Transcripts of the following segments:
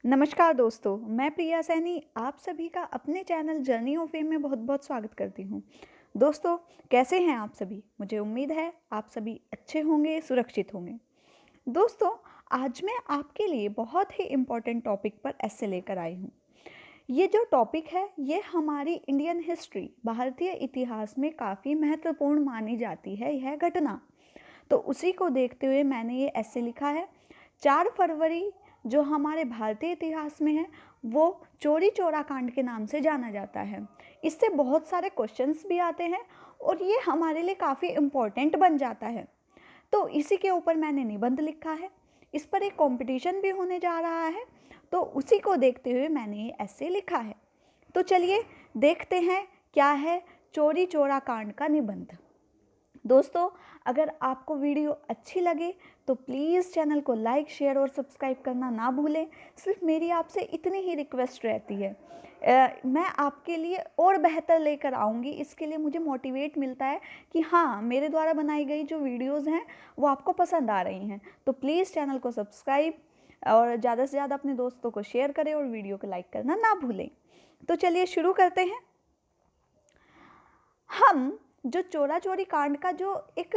नमस्कार दोस्तों, मैं प्रिया सैनी आप सभी का अपने चैनल जर्नी ऑफ फेम में बहुत बहुत स्वागत करती हूँ। दोस्तों, कैसे हैं आप सभी? मुझे उम्मीद है आप सभी अच्छे होंगे, सुरक्षित होंगे। दोस्तों, आज मैं आपके लिए बहुत ही इम्पोर्टेंट टॉपिक पर एस्से लेकर आई हूँ। ये जो टॉपिक है ये हमारी इंडियन हिस्ट्री, भारतीय इतिहास में काफ़ी महत्वपूर्ण मानी जाती है यह घटना। तो उसी को देखते हुए मैंने ये ऐसे लिखा है। 4 फरवरी जो हमारे भारतीय इतिहास में है वो चोरी चोरा कांड के नाम से जाना जाता है। इससे बहुत सारे क्वेश्चंस भी आते हैं और ये हमारे लिए काफ़ी इम्पोर्टेंट बन जाता है। तो इसी के ऊपर मैंने निबंध लिखा है। इस पर एक कंपटीशन भी होने जा रहा है, तो उसी को देखते हुए मैंने ये ऐसे लिखा है। तो चलिए देखते हैं क्या है चोरी चोरा कांड का निबंध। दोस्तों, अगर आपको वीडियो अच्छी लगे तो प्लीज़ चैनल को लाइक, शेयर और सब्सक्राइब करना ना भूलें। सिर्फ मेरी आपसे इतनी ही रिक्वेस्ट रहती है। मैं आपके लिए और बेहतर लेकर आऊँगी, इसके लिए मुझे मोटिवेट मिलता है कि हाँ, मेरे द्वारा बनाई गई जो वीडियोज़ हैं वो आपको पसंद आ रही हैं। तो प्लीज़ चैनल को सब्सक्राइब और ज़्यादा से ज़्यादा अपने दोस्तों को शेयर करें और वीडियो को लाइक करना ना भूलें। तो चलिए शुरू करते हैं। हम जो चोरा चोरी कांड का जो एक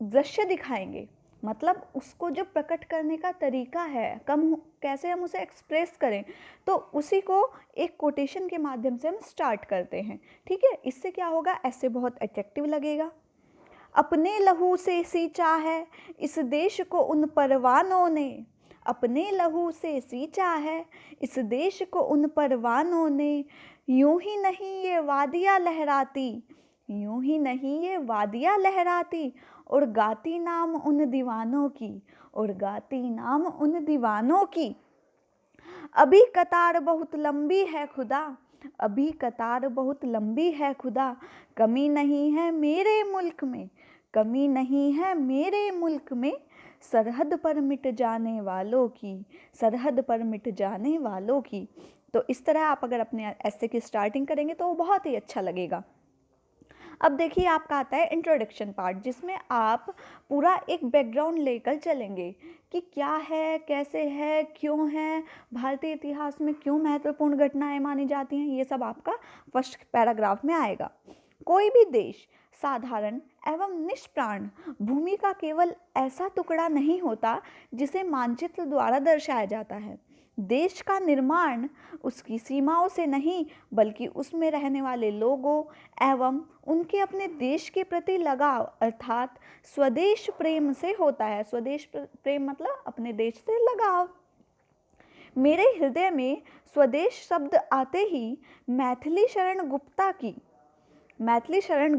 दृश्य दिखाएंगे, मतलब उसको जो प्रकट करने का तरीका है, कैसे हम उसे एक्सप्रेस करें, तो उसी को एक कोटेशन के माध्यम से हम स्टार्ट करते हैं। ठीक है, इससे क्या होगा, ऐसे बहुत अट्रैक्टिव लगेगा। अपने लहू से सींचा है इस देश को उन परवानों ने, अपने लहू से सींचा है इस देश को उन परवानों ने, यूं ही नहीं ये वादियाँ लहराती, यूं ही नहीं ये वादियाँ लहराती, और गाती नाम उन दीवानों की, और गाती नाम उन दीवानों की। अभी कतार बहुत लंबी है खुदा, अभी कतार बहुत लंबी है खुदा, कमी नहीं है मेरे मुल्क में, कमी नहीं है मेरे मुल्क में, सरहद पर मिट जाने वालों की, सरहद पर मिट जाने वालों की। तो इस तरह आप अगर अपने ऐसे की स्टार्टिंग करेंगे तो वो बहुत ही अच्छा लगेगा। अब देखिए आपका आता है इंट्रोडक्शन पार्ट, जिसमें आप पूरा एक बैकग्राउंड लेकर चलेंगे कि क्या है, कैसे है, क्यों है, भारतीय इतिहास में क्यों महत्वपूर्ण घटनाएं मानी जाती हैं, ये सब आपका फर्स्ट पैराग्राफ में आएगा। कोई भी देश साधारण एवं निष्प्राण भूमि का केवल ऐसा टुकड़ा नहीं होता जिसे मानचित्र द्वारा दर्शाया जाता है। देश का निर्माण उसकी सीमाओं से नहीं बल्कि उसमें रहने वाले लोगों एवं उनके अपने देश के प्रति लगाव अर्थात स्वदेश प्रेम से होता है। स्वदेश प्रेम मतलब अपने देश से लगाव। मेरे हृदय में स्वदेश शब्द आते ही मैथिली शरण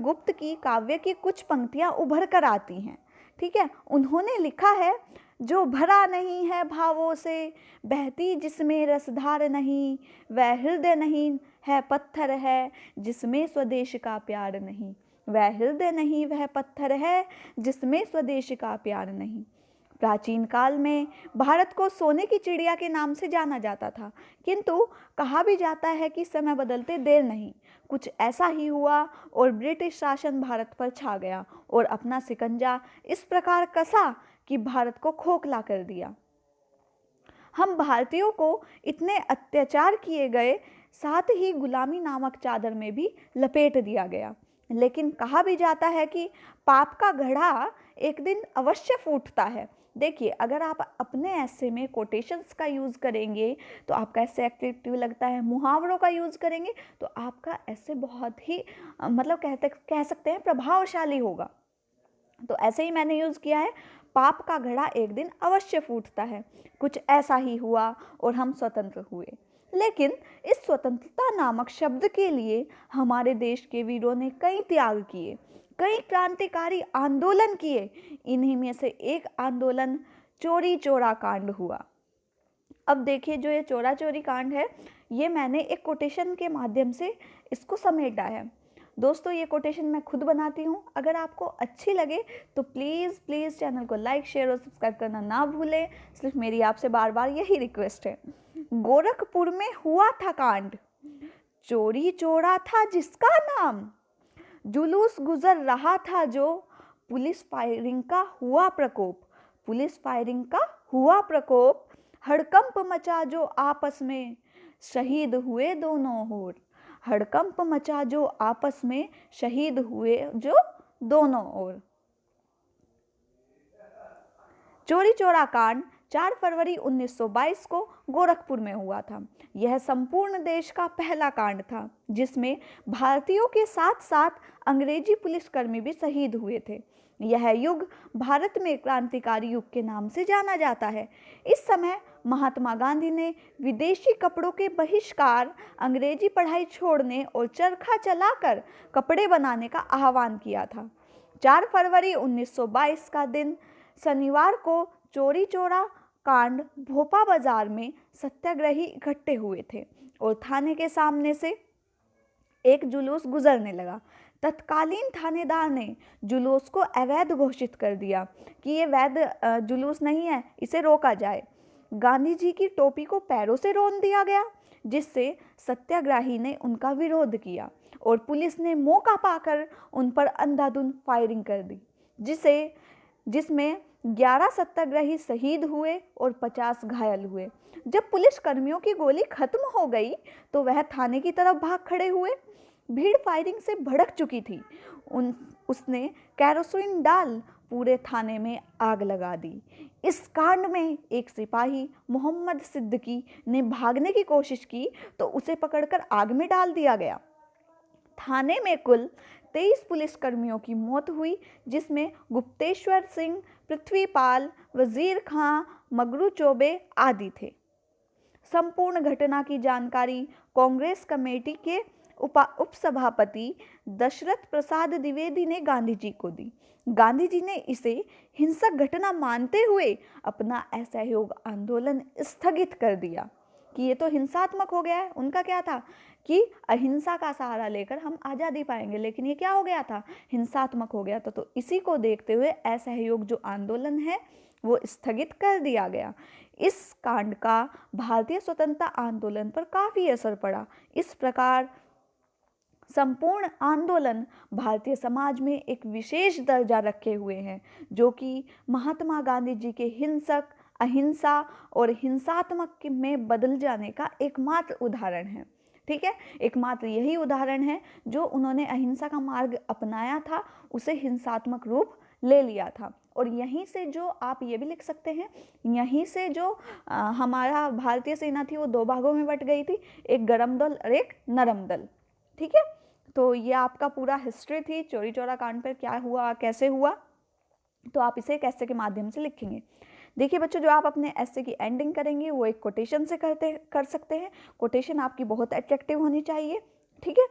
गुप्त की काव्य की कुछ पंक्तियां उभर कर आती हैं। ठीक है, उन्होंने लिखा है, जो भरा नहीं है भावों से, बहती जिसमें रसधार नहीं, वह हृदय नहीं है पत्थर है जिसमें स्वदेश का प्यार नहीं, वह हृदय नहीं वह पत्थर है जिसमें स्वदेश का प्यार नहीं। प्राचीन काल में भारत को सोने की चिड़िया के नाम से जाना जाता था, किंतु कहा भी जाता है कि समय बदलते देर नहीं। कुछ ऐसा ही हुआ और ब्रिटिश शासन भारत पर छा गया और अपना शिकंजा इस प्रकार कसा कि भारत को खोखला कर दिया। हम भारतीयों को इतने अत्याचार किए गए, साथ ही गुलामी नामक चादर में भी लपेट दिया गया। लेकिन कहा भी जाता है कि पाप का घड़ा एक दिन अवश्य फूटता है। देखिए, अगर आप अपने ऐसे में कोटेशंस का यूज़ करेंगे तो आपका ऐसे एक्टिव लगता है, मुहावरों का यूज़ करेंगे तो आपका ऐसे बहुत ही मतलब कह सकते हैं प्रभावशाली होगा। तो ऐसे ही मैंने यूज़ किया है, पाप का घड़ा एक दिन अवश्य फूटता है। कुछ ऐसा ही हुआ और हम स्वतंत्र हुए। लेकिन इस स्वतंत्रता नामक शब्द के लिए हमारे देश के वीरों ने कई त्याग किए, कई क्रांतिकारी आंदोलन किए। इन्हीं में से एक आंदोलन चोरी चोरा कांड हुआ। अब देखिए, जो ये चोरा चोरी कांड है, ये मैंने एक कोटेशन के माध्यम से इसको समेटा है। दोस्तों, ये कोटेशन मैं खुद बनाती हूँ। अगर आपको अच्छी लगे तो प्लीज़ प्लीज़ चैनल को लाइक, शेयर और सब्सक्राइब करना ना भूलें। सिर्फ मेरी आपसे बार बार यही रिक्वेस्ट है। गोरखपुर में हुआ था कांड, चोरी चोरा था जिसका नाम, जुलूस गुजर रहा था जो, पुलिस फायरिंग का हुआ प्रकोप, पुलिस फायरिंग का हुआ प्रकोप, हड़कंप मचा जो आपस में, शहीद हुए दोनों ओर। हड़कंप मचा जो आपस में, शहीद हुए जो दोनों ओर। चौरी चौरा कांड 4 फरवरी 1922 को गोरखपुर में हुआ था। यह संपूर्ण देश का पहला कांड था जिसमें भारतीयों के साथ साथ अंग्रेजी पुलिसकर्मी भी शहीद हुए थे। यह युग भारत में क्रांतिकारी युग के नाम से जाना जाता है। इस समय महात्मा गांधी ने विदेशी कपड़ों के बहिष्कार, अंग्रेजी पढ़ाई छोड़ने और चरखा चलाकर कपड़े बनाने का आह्वान किया था। 4 फरवरी 1922 का दिन शनिवार को चौरी चौरा कांड भोपा बाजार में सत्याग्रही इकट्ठे हुए थे और थाने के सामने से एक जुलूस गुजरने लगा। तत्कालीन थानेदार ने जुलूस को अवैध घोषित कर दिया कि ये वैध जुलूस नहीं है, इसे रोका जाए। गांधी जी की टोपी को पैरों से रौंद दिया गया, जिससे सत्याग्रही ने उनका विरोध किया और पुलिस ने मौका पाकर उन पर अंधाधुंध फायरिंग कर दी, जिसमें 11 सत्याग्रही शहीद हुए और 50 घायल हुए। जब पुलिस कर्मियों की गोली खत्म हो गई तो वह थाने की तरफ भाग खड़े हुए। भीड़ फायरिंग से भड़क चुकी थी। उसने कैरोसिन डाल पूरे थाने में आग लगा दी। इस कांड में एक सिपाही मोहम्मद सिद्दीकी ने भागने की कोशिश की तो उसे पकड़कर आग में डाल दिया गया। थाने में कुल 23 पुलिसकर्मियों की मौत हुई, जिसमें गुप्तेश्वर सिंह, पृथ्वीपाल, वजीर खां, मगरू चौबे आदि थे। संपूर्ण घटना की जानकारी कांग्रेस कमेटी के उपसभापति दशरथ प्रसाद द्विवेदी ने गांधी जी को दी। गांधी जी ने इसे हिंसक घटना मानते हुए अपना असहयोग आंदोलन स्थगित कर दिया कि ये तो हिंसात्मक हो गया है। उनका क्या था कि अहिंसा का सहारा लेकर हम आज़ादी पाएंगे, लेकिन ये क्या हो गया था, हिंसात्मक हो गया था। तो इसी को देखते हुए असहयोग जो आंदोलन है वो स्थगित कर दिया गया। इस कांड का भारतीय स्वतंत्रता आंदोलन पर काफ़ी असर पड़ा। इस प्रकार संपूर्ण आंदोलन भारतीय समाज में एक विशेष दर्जा रखे हुए हैं, जो कि महात्मा गांधी जी के हिंसक, अहिंसा और हिंसात्मक में बदल जाने का एकमात्र उदाहरण है। ठीक है, एकमात्र यही उदाहरण है जो उन्होंने अहिंसा का मार्ग अपनाया था, उसे हिंसात्मक रूप ले लिया था। और यहीं से जो आप ये भी लिख सकते हैं, यहीं से जो हमारा भारतीय सेना थी वो 2 भागों में बट गई थी, एक गरम दल और एक नरम दल। ठीक है, तो ये आपका पूरा हिस्ट्री थी चौरी चौरा कांड पर क्या हुआ, कैसे हुआ। तो आप इसे एक ऐसे के माध्यम से लिखेंगे। देखिए बच्चों, जो आप अपने ऐसे की एंडिंग करेंगे वो एक कोटेशन से कर सकते हैं। कोटेशन आपकी बहुत अट्रैक्टिव होनी चाहिए। ठीक है,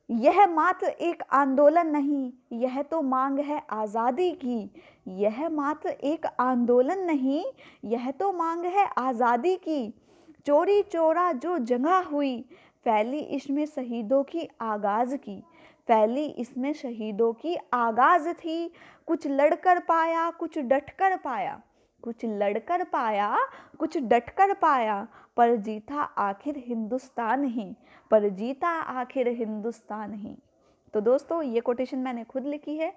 यह मात्र एक आंदोलन नहीं, यह तो मांग है आज़ादी की। यह मात्र एक आंदोलन नहीं, यह तो मांग है आज़ादी की। चौरी चौरा जो जंगा हुई, फैली इसमें शहीदों की आगाज़ की। फैली इसमें शहीदों की आगाज़ थी। कुछ लड़कर पाया, कुछ डटकर पाया। कुछ लड़कर पाया, कुछ डटकर पाया, पर जीता आखिर हिंदुस्तान ही, पर जीता आखिर हिंदुस्तान ही। तो दोस्तों, ये कोटेशन मैंने खुद लिखी है।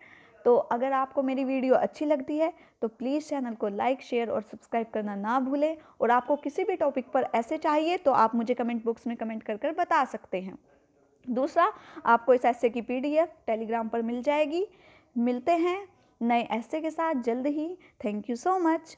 तो अगर आपको मेरी वीडियो अच्छी लगती है तो प्लीज़ चैनल को लाइक, शेयर और सब्सक्राइब करना ना भूलें। और आपको किसी भी टॉपिक पर ऐसे चाहिए तो आप मुझे कमेंट बॉक्स में कमेंट कर बता सकते हैं। दूसरा, आपको इस ऐसे की PDF टेलीग्राम पर मिल जाएगी। मिलते हैं नए ऐसे के साथ जल्द ही। Thank you so much.